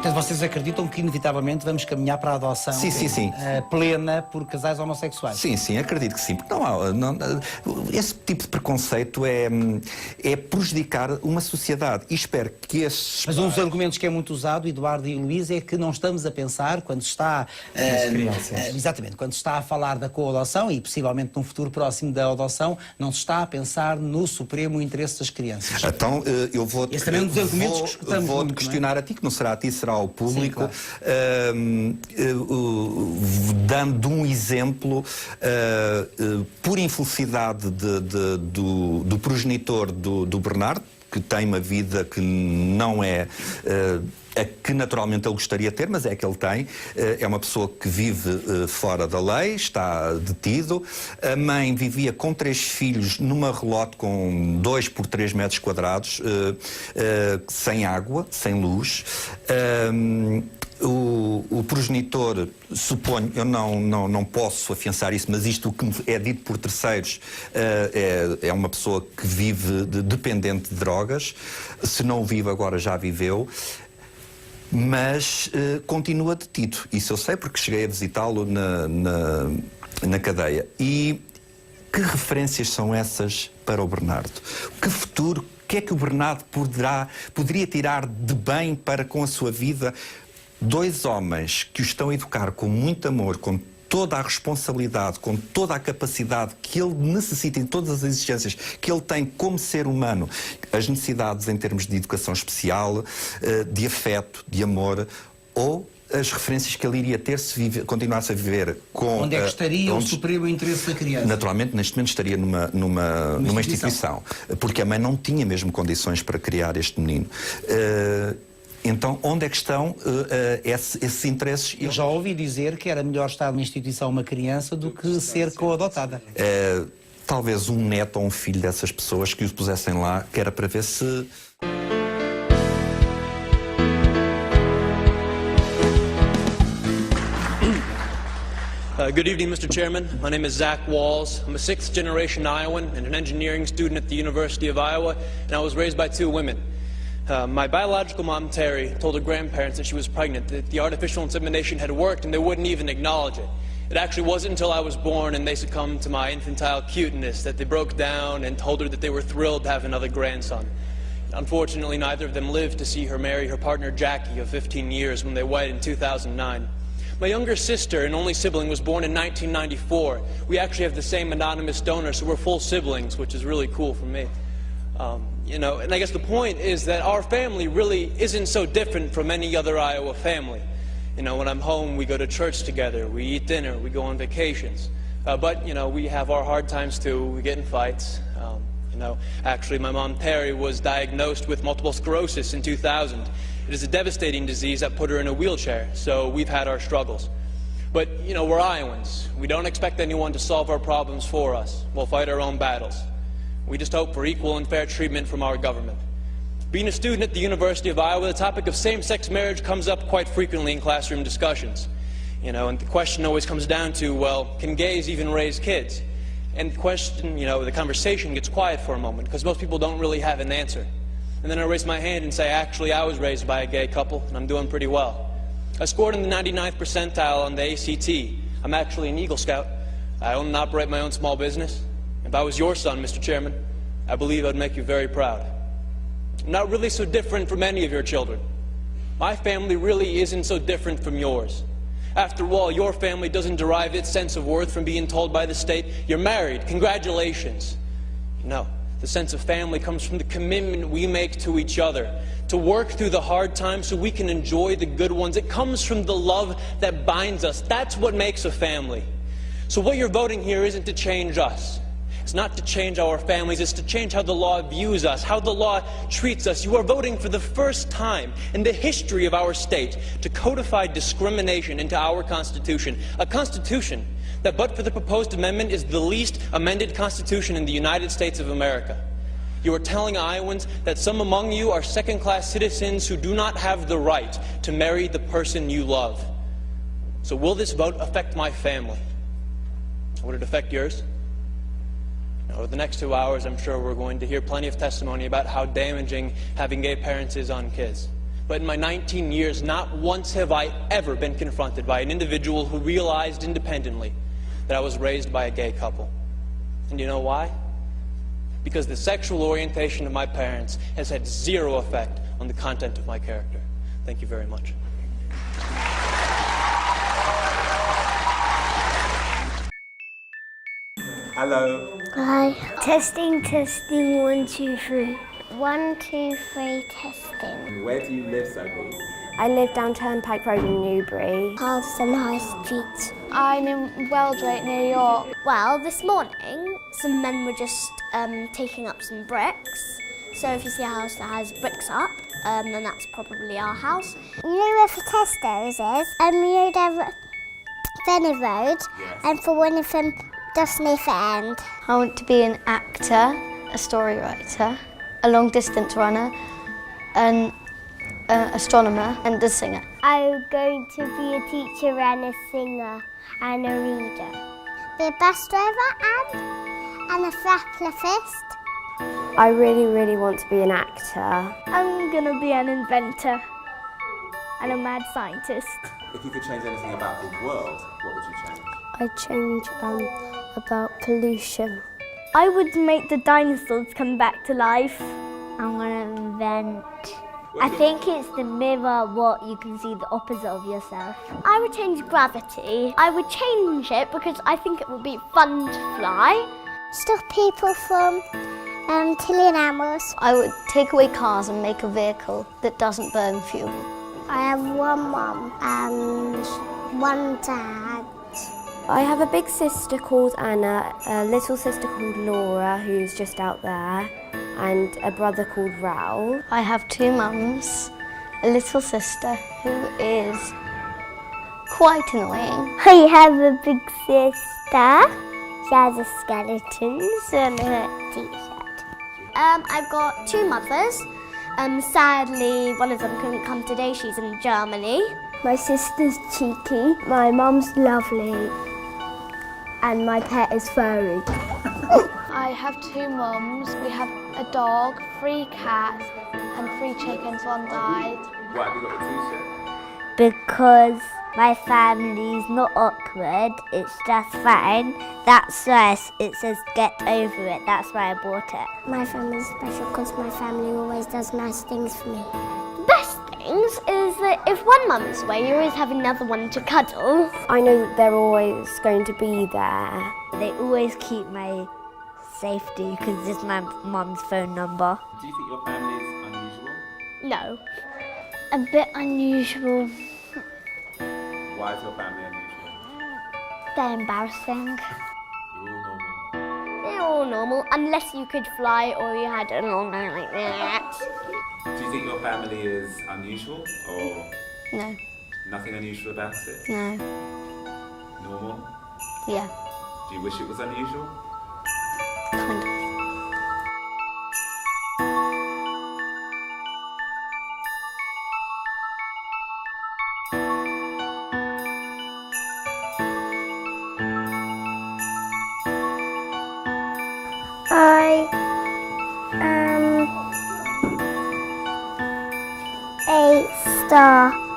Portanto, vocês acreditam que inevitavelmente vamos caminhar para a adoção plena por casais homossexuais? Sim, sim, acredito que sim. Porque esse tipo de preconceito é prejudicar uma sociedade. E espero que esses... Mas um dos argumentos que é muito usado, Eduardo e Luís, é que não estamos a pensar, quando se está... exatamente, quando se está a falar da co-adoção e possivelmente num futuro próximo da adoção, não se está a pensar no supremo interesse das crianças. Então, eu vou... Esse também é um dos argumentos que escutamos vou-te muito, questionar a ti, que não será a ti, será ao público, sim, claro. Dando um exemplo, por infelicidade do progenitor do Bernardo, que tem uma vida que não é a que naturalmente ele gostaria de ter, mas é a que ele tem. É uma pessoa que vive fora da lei, está detido. A mãe vivia com 3 filhos numa relote com 2 por 3 metros quadrados, sem água, sem luz. O progenitor, suponho, eu não posso afiançar isso, mas isto o que é dito por terceiros é uma pessoa que vive dependente de drogas. Se não vive agora, já viveu. Mas continua detido. Isso eu sei porque cheguei a visitá-lo na cadeia. E que referências são essas para o Bernardo? Que futuro, o que é que o Bernardo poderia tirar de bem para com a sua vida? 2 homens que o estão a educar com muito amor, com toda a responsabilidade, com toda a capacidade que ele necessita em todas as exigências que ele tem como ser humano, as necessidades em termos de educação especial, de afeto, de amor, ou as referências que ele iria ter se continuasse a viver com... Onde é que estaria o supremo interesse da criança? Naturalmente, neste momento estaria numa instituição, porque a mãe não tinha mesmo condições para criar este menino. Então, onde é que estão esses interesses? Eu já ouvi dizer que era melhor estar numa instituição uma criança do que ser co-adotada. Talvez um neto ou um filho dessas pessoas que os pusessem lá, que era para ver se... Good evening, Mr. Chairman. My name is Zach Walls. I'm a 6th-generation Iowan and an engineering student at the University of Iowa, and I was raised by 2 women. My biological mom, Terry, told her grandparents that she was pregnant, that the artificial insemination had worked, and they wouldn't even acknowledge it. It actually wasn't until I was born and they succumbed to my infantile cuteness that they broke down and told her that they were thrilled to have another grandson. Unfortunately, neither of them lived to see her marry her partner, Jackie, of 15 years when they wed in 2009. My younger sister and only sibling was born in 1994. We actually have the same anonymous donor, so we're full siblings, which is really cool for me. And I guess the point is that our family really isn't so different from any other Iowa family. When I'm home, we go to church together, we eat dinner, we go on vacations. But we have our hard times too, we get in fights. Actually, my mom, Terry, was diagnosed with multiple sclerosis in 2000. It is a devastating disease that put her in a wheelchair, so we've had our struggles. But, we're Iowans. We don't expect anyone to solve our problems for us. We'll fight our own battles. We just hope for equal and fair treatment from our government. Being a student at the University of Iowa, the topic of same-sex marriage comes up quite frequently in classroom discussions. And the question always comes down to, well, can gays even raise kids? And the question, the conversation gets quiet for a moment because most people don't really have an answer. And then I raise my hand and say, actually, I was raised by a gay couple, and I'm doing pretty well. I scored in the 99th percentile on the ACT. I'm actually an Eagle Scout. I own and operate my own small business. If I was your son, Mr. Chairman, I believe I'd make you very proud. I'm not really so different from any of your children. My family really isn't so different from yours. After all, your family doesn't derive its sense of worth from being told by the state, you're married, congratulations. No, the sense of family comes from the commitment we make to each other, to work through the hard times so we can enjoy the good ones. It comes from the love that binds us. That's what makes a family. So what you're voting here isn't to change us. It's not to change our families, it's to change how the law views us, how the law treats us. You are voting for the first time in the history of our state to codify discrimination into our Constitution, a Constitution that, but for the proposed amendment, is the least amended Constitution in the United States of America. You are telling Iowans that some among you are second-class citizens who do not have the right to marry the person you love. So will this vote affect my family? Would it affect yours? Over the next 2 hours, I'm sure we're going to hear plenty of testimony about how damaging having gay parents is on kids. but in my 19 years, not once have I ever been confronted by an individual who realized independently that I was raised by a gay couple. And you know why? Because the sexual orientation of my parents has had zero effect on the content of my character. Thank you very much. Hello. Hi. Testing, 1, 2, 3. 1, 2, 3, testing. Where do you live, Sophie? I live down Turnpike Road in Newbury. Harleston High Street. I'm in Weldrake, near York. Well, this morning, some men were just taking up some bricks. So if you see a house that has bricks up, then that's probably our house. You know where for Tesco's is? You know down Fenny Road, and for one of them, just near the end. I want to be an actor, a story writer, a long distance runner, an astronomer and a singer. I'm going to be a teacher and a singer and a reader. Be a bus driver and a philanthropist. I really, really want to be an actor. I'm going to be an inventor and a mad scientist. If you could change anything about the world, what would you change? I'd change about pollution. I would make the dinosaurs come back to life. I'm going to invent. I think it's the mirror what you can see the opposite of yourself. I would change gravity. I would change it because I think it would be fun to fly. Stop people from killing animals. I would take away cars and make a vehicle that doesn't burn fuel. I have one mum and one dad. I have a big sister called Anna, a little sister called Laura, who's just out there, and a brother called Raoul. I have two mums, a little sister who is quite annoying. I have a big sister. She has a skeleton on her t-shirt. I've got two mothers. Sadly, one of them couldn't come today. She's in Germany. My sister's cheeky. My mum's lovely. And my pet is furry. I have two mums. We have a dog, 3 cats, and 3 chickens. One died. Why have you got a t-shirt? Because my family's not awkward, it's just fine. That's why it says get over it, that's why I bought it. My family's special because my family always does nice things for me. The best things is that if one mum is away, you always have another one to cuddle. I know that they're always going to be there. They always keep my safety because it's my mum's phone number. Do you think your family is unusual? No. A bit unusual. Why is your family unusual? They're embarrassing. You're all normal. They're all normal, unless you could fly or you had a long nose like that. Do you think your family is unusual or No, nothing unusual about it? no, Normal? yeah, Do you wish it was unusual? kind of. I am a star.